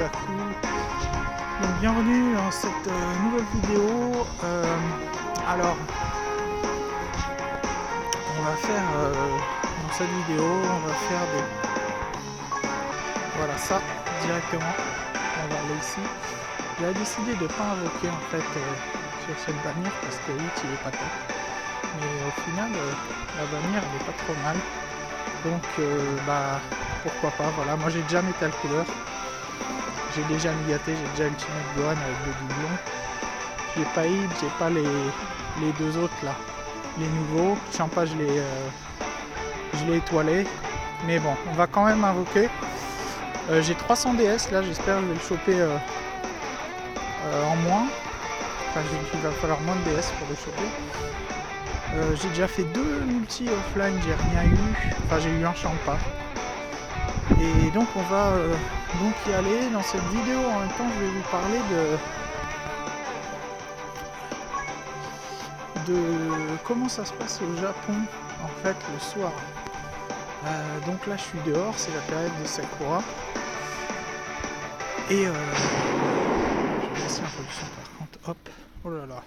Otaku. Donc bienvenue dans cette nouvelle vidéo. Alors, on va faire dans cette vidéo, on va faire des... Voilà ça, directement. On va aller ici. J'avais décidé de ne pas invoquer en fait sur cette bannière parce que oui, il est pas top. Mais au final, la bannière elle est pas trop mal. Donc pourquoi pas, voilà, moi j'ai déjà Metal Cooler, j'ai déjà Migaté, j'ai déjà Ultimate Gohan avec le doublon. J'ai pas Hid, j'ai pas les deux autres là, les nouveaux. Champa je l'ai étoilé. Mais bon, on va quand même invoquer. J'ai 300 DS là, j'espère que je vais le choper en moins. Enfin il va falloir moins de DS pour le choper. J'ai déjà fait 2 multi offline, j'ai rien eu. Enfin j'ai eu un Champa. Et donc on va donc y aller dans cette vidéo. En même temps je vais vous parler de comment ça se passe au Japon en fait le soir. Donc là je suis dehors, c'est la période de Sakura. Et je vais laisser un peu le son par contre. Hop, oh là là,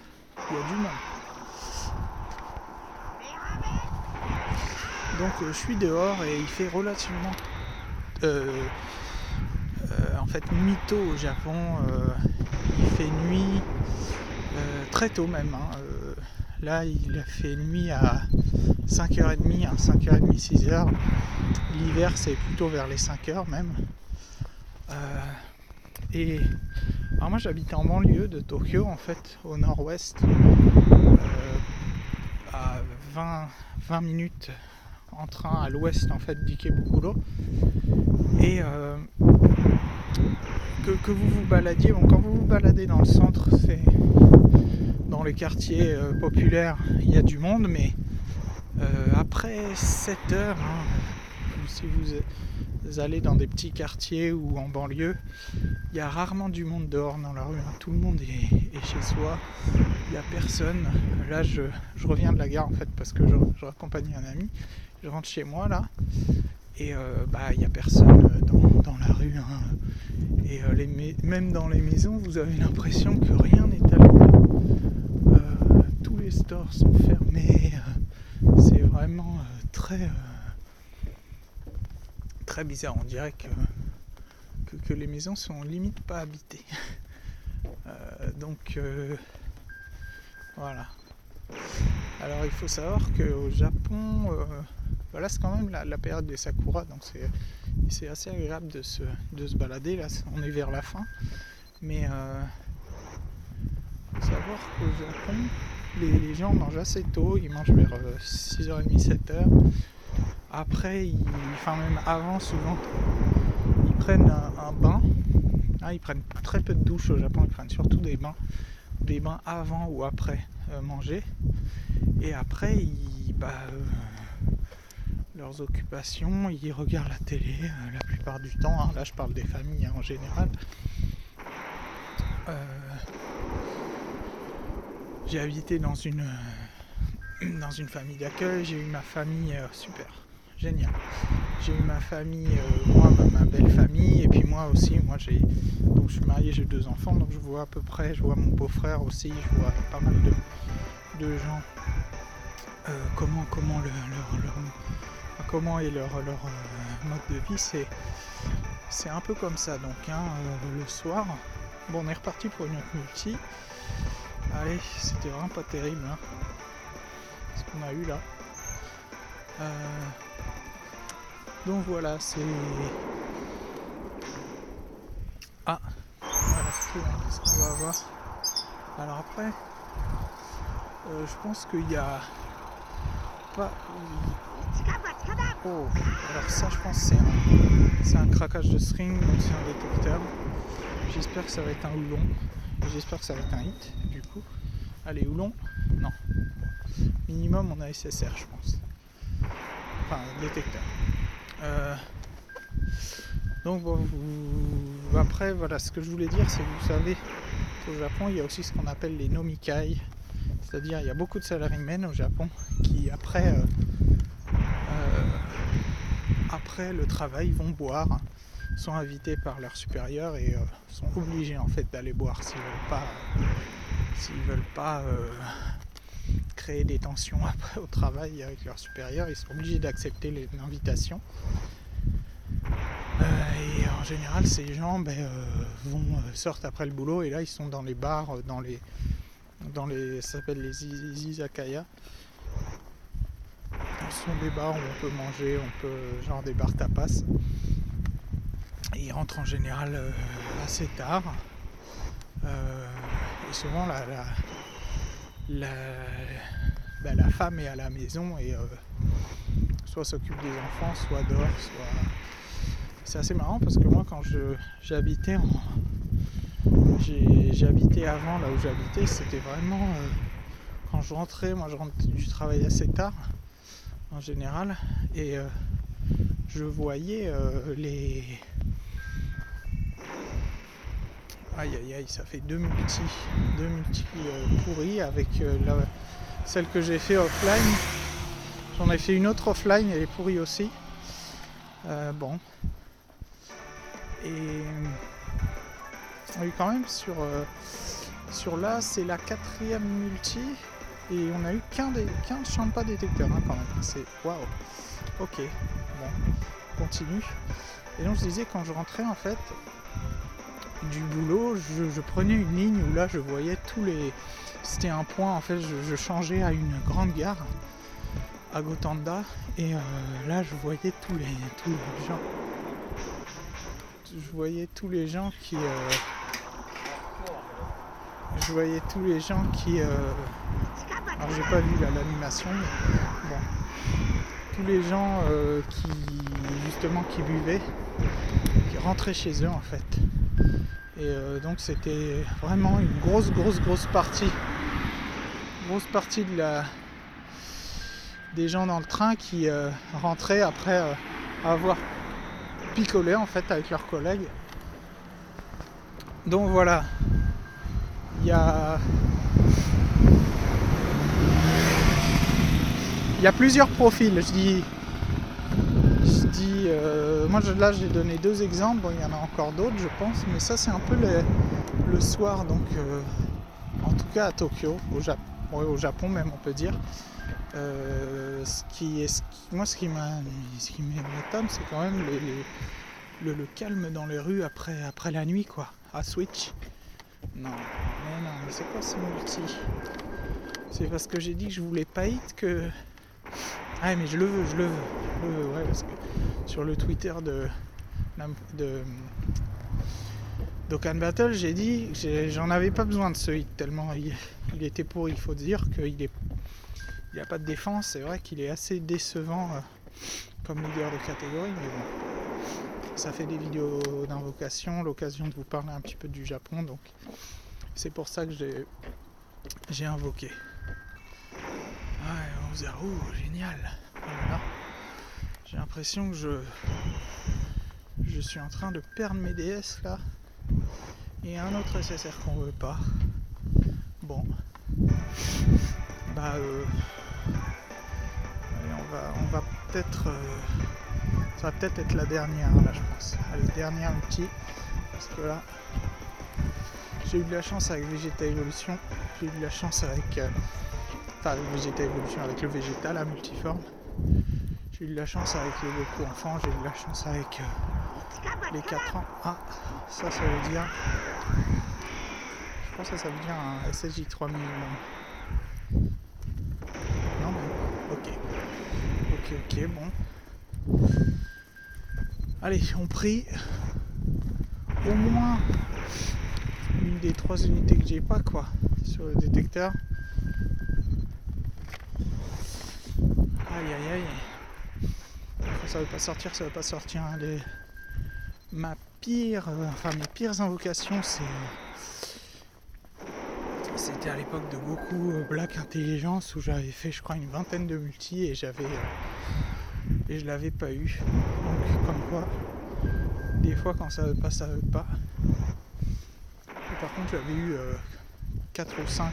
il y a du monde. Donc je suis dehors et il fait relativement en fait nuit tôt au Japon. Il fait nuit très tôt même. Là il a fait nuit à 5h30, 5h30, 6h. L'hiver c'est plutôt vers les 5h même. Et alors moi j'habite en banlieue de Tokyo en fait, au nord-ouest, à 20 minutes en train à l'ouest en fait d'Ikebukuro. Et que vous vous baladiez, bon, quand vous vous baladez dans le centre, c'est dans les quartiers populaires, il y a du monde, mais après 7h, si vous allez dans des petits quartiers ou en banlieue, il y a rarement du monde dehors dans la rue, tout le monde est chez soi, il n'y a personne. Là je reviens de la gare en fait parce que je raccompagne un ami, je rentre chez moi là, et il n'y a personne dans la rue, et même dans les maisons vous avez l'impression que rien n'est allumé, tous les stores sont fermés, c'est vraiment très bizarre, on dirait que les maisons sont limite pas habitées. Donc voilà. Alors il faut savoir qu'au Japon, là c'est quand même la période des Sakura, donc c'est assez agréable de se balader. Là on est vers la fin, mais il faut savoir qu'au Japon les gens mangent assez tôt, ils mangent vers 6h30, 7h. Après, même avant souvent, ils prennent un bain. Ils prennent très peu de douches au Japon, ils prennent surtout des bains avant ou après manger. Et après, leurs occupations, ils regardent la télé la plupart du temps. Là, je parle des familles en général. J'ai habité dans une famille d'accueil, j'ai eu ma famille super, génial. J'ai eu ma famille, moi, ma belle famille, et puis moi aussi, donc je suis marié, j'ai 2 enfants, donc je vois à peu près, je vois mon beau-frère aussi, je vois pas mal de gens, comment est leur mode de vie, c'est un peu comme ça. Donc le soir, bon, on est reparti pour une autre multi. Allez, c'était vraiment pas terrible ce qu'on a eu là. Donc voilà, c'est... voilà, qu'est-ce qu'on va avoir. Alors après, je pense qu'il y a pas... Oh, alors ça je pense que c'est un craquage de string, donc c'est indétectable. J'espère que ça va être un Oulon, j'espère que ça va être un hit du coup. Allez, Oulon, non. Minimum on a SSR je pense. Enfin, détecteur. Donc bon, après voilà, ce que je voulais dire c'est que vous savez qu'au Japon il y a aussi ce qu'on appelle les nomikai, c'est-à-dire il y a beaucoup de salarymen au Japon qui après le travail vont boire sont invités par leurs supérieurs et sont obligés en fait d'aller boire s'ils veulent pas créer des tensions après au travail avec leurs supérieurs. Ils sont obligés d'accepter l'invitation. Et en général, ces gens sortent après le boulot et là ils sont dans les bars, ça s'appelle les izakaya. Ce sont des bars où on peut manger, genre des bars tapas. Et ils rentrent en général assez tard. Et souvent la femme est à la maison et soit s'occupe des enfants, soit dort, soit... C'est assez marrant parce que moi quand j'habitais avant là où j'habitais, c'était vraiment... quand je rentrais du travail assez tard en général et je voyais les... Aïe aïe aïe, ça fait deux multi pourris avec celle que j'ai fait offline. J'en ai fait une autre offline, elle est pourrie aussi. Bon. Et quand même sur là, c'est la 4e multi et on a eu qu'un champ pas détecteur quand même. C'est waouh. Ok, bon, continue. Et donc je disais quand je rentrais en fait du boulot, je prenais une ligne où là je voyais tous les... C'était un point en fait, je changeais à une grande gare à Gotanda et là je voyais tous les gens. Je voyais tous les gens qui alors j'ai pas vu l'animation, mais bon. Tous les gens qui buvaient, qui rentraient chez eux en fait. Et donc c'était vraiment une grosse partie. Grosse partie des gens dans le train qui rentraient après avoir picolé en fait avec leurs collègues. Donc voilà. Il y a plusieurs profils. Je dis moi là j'ai donné 2 exemples, bon, il y en a encore d'autres je pense, mais ça c'est un peu le soir, donc en tout cas à Tokyo, au Japon même on peut dire. Ce qui m'étonne, c'est quand même le calme dans les rues après la nuit quoi, à Switch. Non, mais c'est quoi ce multi? C'est parce que j'ai dit que je voulais pas hit que... Ah mais je le veux, ouais, parce que sur le Twitter de Dokkan Battle, j'ai dit que j'en avais pas besoin de ce hit, tellement il était pourri. Il faut dire qu'il n'a pas de défense, c'est vrai qu'il est assez décevant comme leader de catégorie, mais bon, ça fait des vidéos d'invocation, l'occasion de vous parler un petit peu du Japon, donc c'est pour ça que j'ai invoqué. Ouais, 11h, génial. Voilà. J'ai l'impression que je suis en train de perdre mes DS là. Et un autre SSR qu'on veut pas. Bon. Allez, on va peut-être... ça va peut-être être la dernière là je pense. Allez, dernière multi. Parce que là... J'ai eu de la chance avec Vegeta Evolution. J'ai eu de la chance avec... avec Vegeta Evolution, avec le Vegeta, la multiforme. J'ai eu de la chance avec le Goku enfant, j'ai eu de la chance avec les 4 ans. Ah, ça veut dire... Je pense que ça veut dire un SSJ 3 minimum. Non mais, ok, bon. Allez, on prie au moins une des 3 unités que j'ai pas quoi, sur le détecteur. Aïe. Ça veut pas sortir. Mes pires invocations, c'était à l'époque de Goku Black Intelligence où j'avais fait je crois une 20aine de multi et je l'avais pas eu. Donc comme quoi, des fois quand ça veut pas, ça veut pas. Et par contre j'avais eu 4 ou 5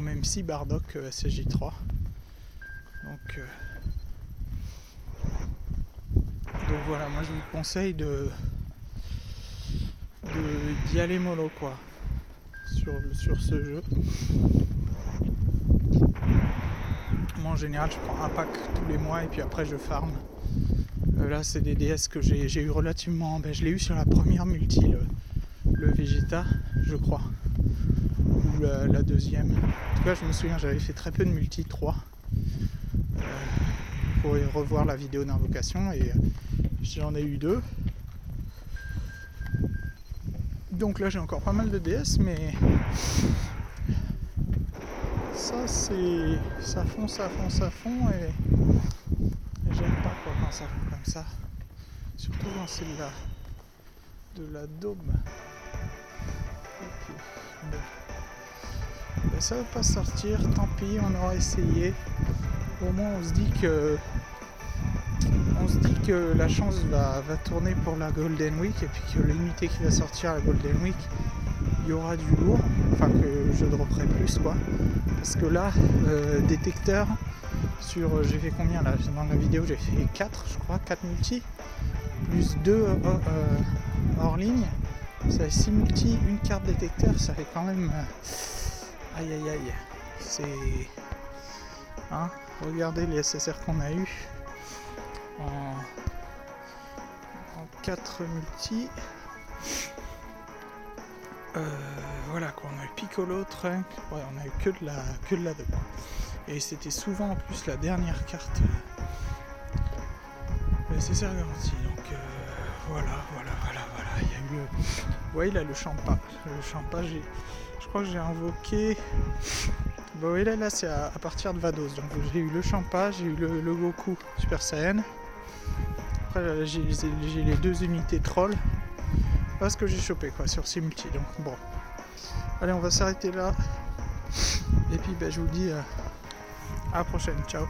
même 6 Bardock SSJ3. Donc Donc voilà, moi je vous conseille d'y aller mollo quoi sur ce jeu. Moi en général je prends un pack tous les mois et puis après je farm. Là c'est des DS que j'ai eu relativement. Je l'ai eu sur la première multi, le Vegeta je crois. Ou la deuxième. En tout cas je me souviens j'avais fait très peu de multi 3. Vous pourrez revoir la vidéo d'invocation et j'en ai eu 2. Donc là j'ai encore pas mal de DS mais ça fond et j'aime pas quoi quand ça fond comme ça. Surtout dans celle-là de la Dôme. Ok. Bon. Ça va pas sortir, tant pis, on aura essayé. Au moins on se dit que la chance va tourner pour la Golden Week et puis que l'unité qui va sortir à la Golden Week, il y aura du lourd, enfin que je dropperai plus quoi. Parce que là, détecteur sur, j'ai fait combien là dans la vidéo, j'ai fait 4 je crois, 4 multi, plus 2 hors ligne, ça fait 6 multi, une carte détecteur, ça fait quand même aïe aïe aïe, c'est hein, regardez les SSR qu'on a eu en 4 multi. Voilà quoi, on a eu Piccolo, Trunk, ouais, on a eu que de la 2. Et c'était souvent en plus la dernière carte SSR garantie. Donc voilà. Il y a eu ouais, il a le Champa. Le Champa, je crois que j'ai invoqué. Bah oui, là c'est à partir de Vados. Donc j'ai eu le Champa, j'ai eu le Goku Super Saiyan. Après j'ai les 2 unités troll. Voilà ce que j'ai chopé quoi sur ces multi. Donc bon. Allez, on va s'arrêter là. Et puis je vous dis à la prochaine. Ciao.